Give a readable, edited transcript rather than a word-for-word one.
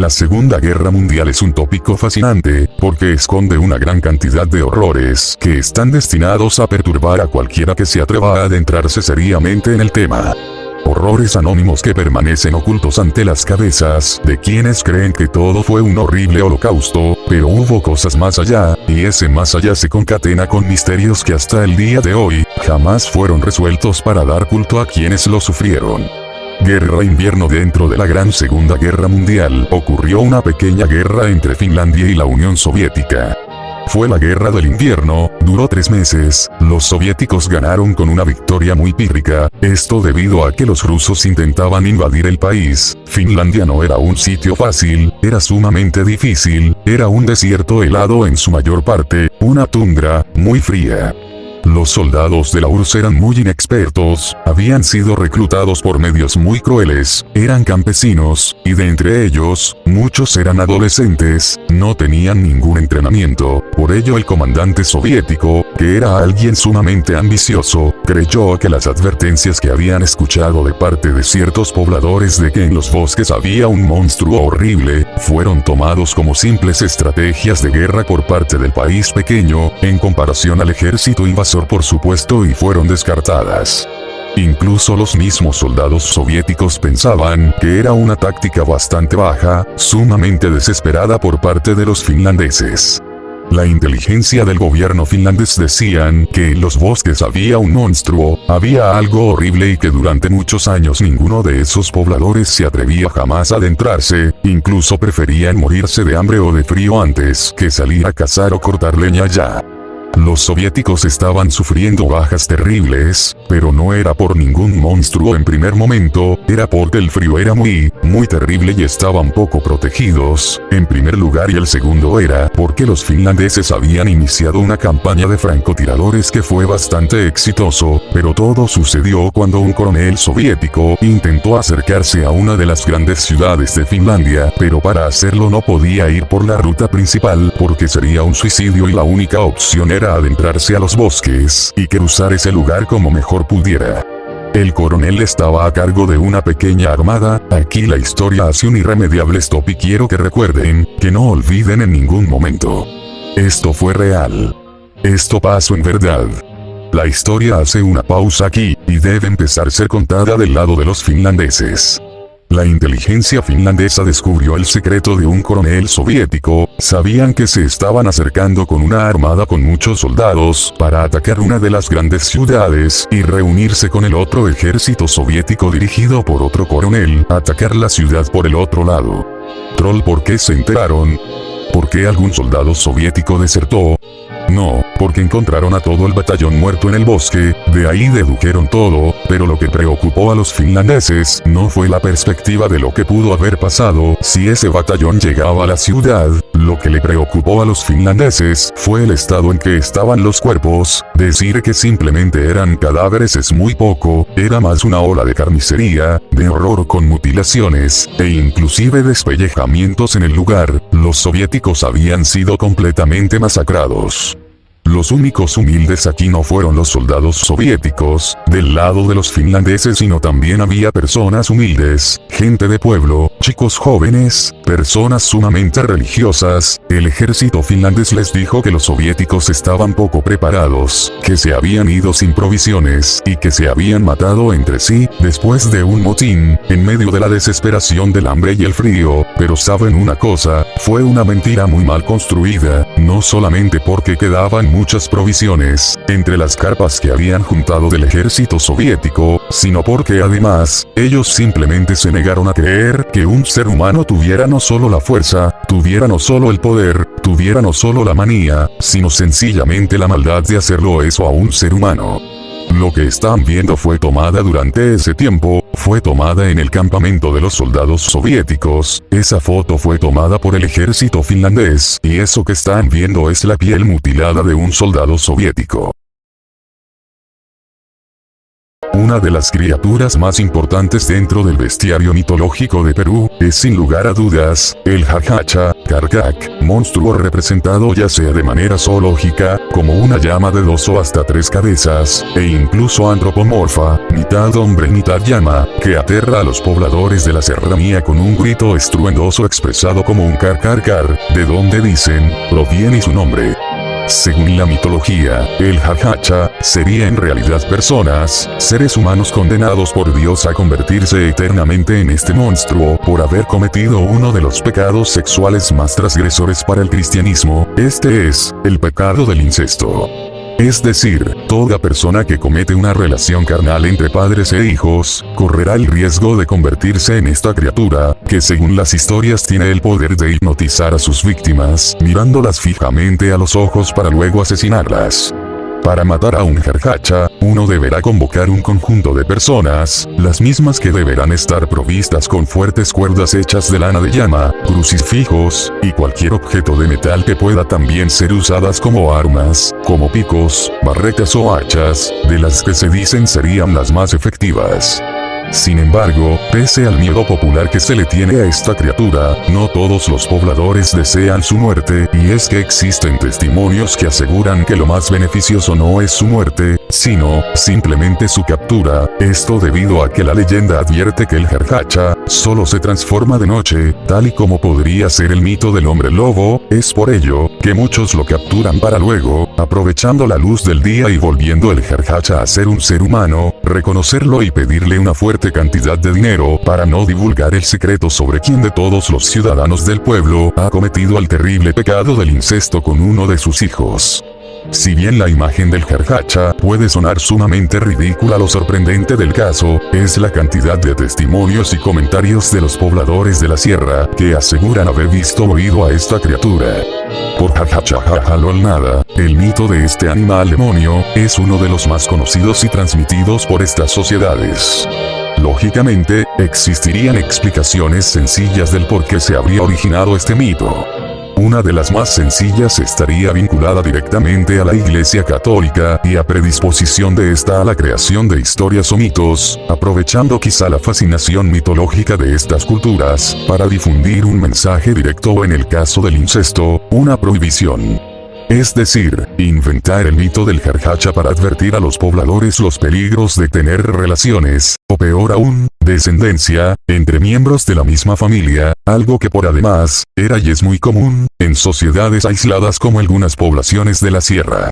La Segunda Guerra Mundial es un tópico fascinante, porque esconde una gran cantidad de horrores que están destinados a perturbar a cualquiera que se atreva a adentrarse seriamente en el tema. Horrores anónimos que permanecen ocultos ante las cabezas de quienes creen que todo fue un horrible holocausto, pero hubo cosas más allá, y ese más allá se concatena con misterios que hasta el día de hoy, jamás fueron resueltos para dar culto a quienes lo sufrieron. Guerra-invierno. Dentro de la Gran Segunda Guerra Mundial ocurrió una pequeña guerra entre Finlandia y la Unión Soviética. Fue la Guerra del Invierno, duró 3 meses, los soviéticos ganaron con una victoria muy pírrica, esto debido a que los rusos intentaban invadir el país. Finlandia no era un sitio fácil, era sumamente difícil, era un desierto helado en su mayor parte, una tundra, muy fría. Los soldados de la URSS eran muy inexpertos, habían sido reclutados por medios muy crueles, eran campesinos, y de entre ellos, muchos eran adolescentes, no tenían ningún entrenamiento, por ello el comandante soviético, que era alguien sumamente ambicioso, creyó que las advertencias que habían escuchado de parte de ciertos pobladores de que en los bosques había un monstruo horrible, fueron tomados como simples estrategias de guerra por parte del país pequeño, en comparación al ejército invasor por supuesto, y fueron descartadas. Incluso los mismos soldados soviéticos pensaban que era una táctica bastante baja, sumamente desesperada por parte de los finlandeses. La inteligencia del gobierno finlandés decían que en los bosques había un monstruo, había algo horrible y que durante muchos años ninguno de esos pobladores se atrevía jamás a adentrarse, incluso preferían morirse de hambre o de frío antes que salir a cazar o cortar leña allá. Los soviéticos estaban sufriendo bajas terribles, pero no era por ningún monstruo en primer momento, era porque el frío era muy terrible y estaban poco protegidos, en primer lugar, y el segundo era porque los finlandeses habían iniciado una campaña de francotiradores que fue bastante exitoso, pero todo sucedió cuando un coronel soviético intentó acercarse a una de las grandes ciudades de Finlandia, pero para hacerlo no podía ir por la ruta principal porque sería un suicidio y la única opción era adentrarse a los bosques y cruzar ese lugar como mejor pudiera. El coronel estaba a cargo de una pequeña armada. Aquí la historia hace un irremediable stop y quiero que recuerden, que no olviden en ningún momento. Esto fue real. Esto pasó en verdad. La historia hace una pausa aquí, y debe empezar a ser contada del lado de los finlandeses. La inteligencia finlandesa descubrió el secreto de un coronel soviético, sabían que se estaban acercando con una armada con muchos soldados para atacar una de las grandes ciudades y reunirse con el otro ejército soviético dirigido por otro coronel, atacar la ciudad por el otro lado. Troll, ¿por qué se enteraron? ¿Por qué algún soldado soviético desertó? No, porque encontraron a todo el batallón muerto en el bosque, de ahí dedujeron todo, pero lo que preocupó a los finlandeses no fue la perspectiva de lo que pudo haber pasado si ese batallón llegaba a la ciudad, lo que le preocupó a los finlandeses fue el estado en que estaban los cuerpos. Decir que simplemente eran cadáveres es muy poco, era más una ola de carnicería, de horror con mutilaciones, e inclusive despellejamientos en el lugar. Los soviéticos habían sido completamente masacrados. Los únicos humildes aquí no fueron los soldados soviéticos, del lado de los finlandeses, sino también había personas humildes, gente de pueblo, chicos jóvenes, personas sumamente religiosas. El ejército finlandés les dijo que los soviéticos estaban poco preparados, que se habían ido sin provisiones y que se habían matado entre sí, después de un motín, en medio de la desesperación del hambre y el frío. Pero ¿saben una cosa? Fue una mentira muy mal construida, no solamente porque quedaban muchas provisiones entre las carpas que habían juntado del ejército soviético, sino porque además, ellos simplemente se negaron a creer que un ser humano tuviera no solo la fuerza, tuviera no solo el poder, tuviera no solo la manía, sino sencillamente la maldad de hacerlo eso a un ser humano. Lo que están viendo fue tomada durante ese tiempo, fue tomada en el campamento de los soldados soviéticos, esa foto fue tomada por el ejército finlandés, y eso que están viendo es la piel mutilada de un soldado soviético. Una de las criaturas más importantes dentro del bestiario mitológico de Perú, es sin lugar a dudas, el Jarjacha, Karkak, monstruo representado ya sea de manera zoológica, como una llama de 2 o hasta 3 cabezas, e incluso antropomorfa, mitad hombre y mitad llama, que aterra a los pobladores de la serranía con un grito estruendoso expresado como un car, de donde dicen, lo viene y su nombre. Según la mitología, el Jarjacha sería en realidad personas, seres humanos condenados por Dios a convertirse eternamente en este monstruo por haber cometido uno de los pecados sexuales más transgresores para el cristianismo, este es, el pecado del incesto. Es decir, toda persona que comete una relación carnal entre padres e hijos, correrá el riesgo de convertirse en esta criatura, que según las historias tiene el poder de hipnotizar a sus víctimas, mirándolas fijamente a los ojos para luego asesinarlas. Para matar a un Jarjacha, uno deberá convocar un conjunto de personas, las mismas que deberán estar provistas con fuertes cuerdas hechas de lana de llama, crucifijos, y cualquier objeto de metal que pueda también ser usadas como armas, como picos, barretas o hachas, de las que se dicen serían las más efectivas. Sin embargo, pese al miedo popular que se le tiene a esta criatura, no todos los pobladores desean su muerte, y es que existen testimonios que aseguran que lo más beneficioso no es su muerte, sino, simplemente su captura, esto debido a que la leyenda advierte que el Jarjacha, solo se transforma de noche, tal y como podría ser el mito del hombre lobo, es por ello, que muchos lo capturan para luego, aprovechando la luz del día y volviendo el Jarjacha a ser un ser humano, reconocerlo y pedirle una fuerte cantidad de dinero para no divulgar el secreto sobre quién de todos los ciudadanos del pueblo ha cometido el terrible pecado del incesto con uno de sus hijos. Si bien la imagen del Jarjacha puede sonar sumamente ridícula, lo sorprendente del caso es la cantidad de testimonios y comentarios de los pobladores de la sierra que aseguran haber visto o oído a esta criatura. Por Jarjacha nada, el mito de este animal demonio es uno de los más conocidos y transmitidos por estas sociedades. Lógicamente, existirían explicaciones sencillas del por qué se habría originado este mito. Una de las más sencillas estaría vinculada directamente a la Iglesia Católica y a predisposición de esta a la creación de historias o mitos, aprovechando quizá la fascinación mitológica de estas culturas, para difundir un mensaje directo o en el caso del incesto, una prohibición. Es decir, inventar el mito del Jarjacha para advertir a los pobladores los peligros de tener relaciones, o peor aún, descendencia, entre miembros de la misma familia, algo que por además, era y es muy común, en sociedades aisladas como algunas poblaciones de la sierra.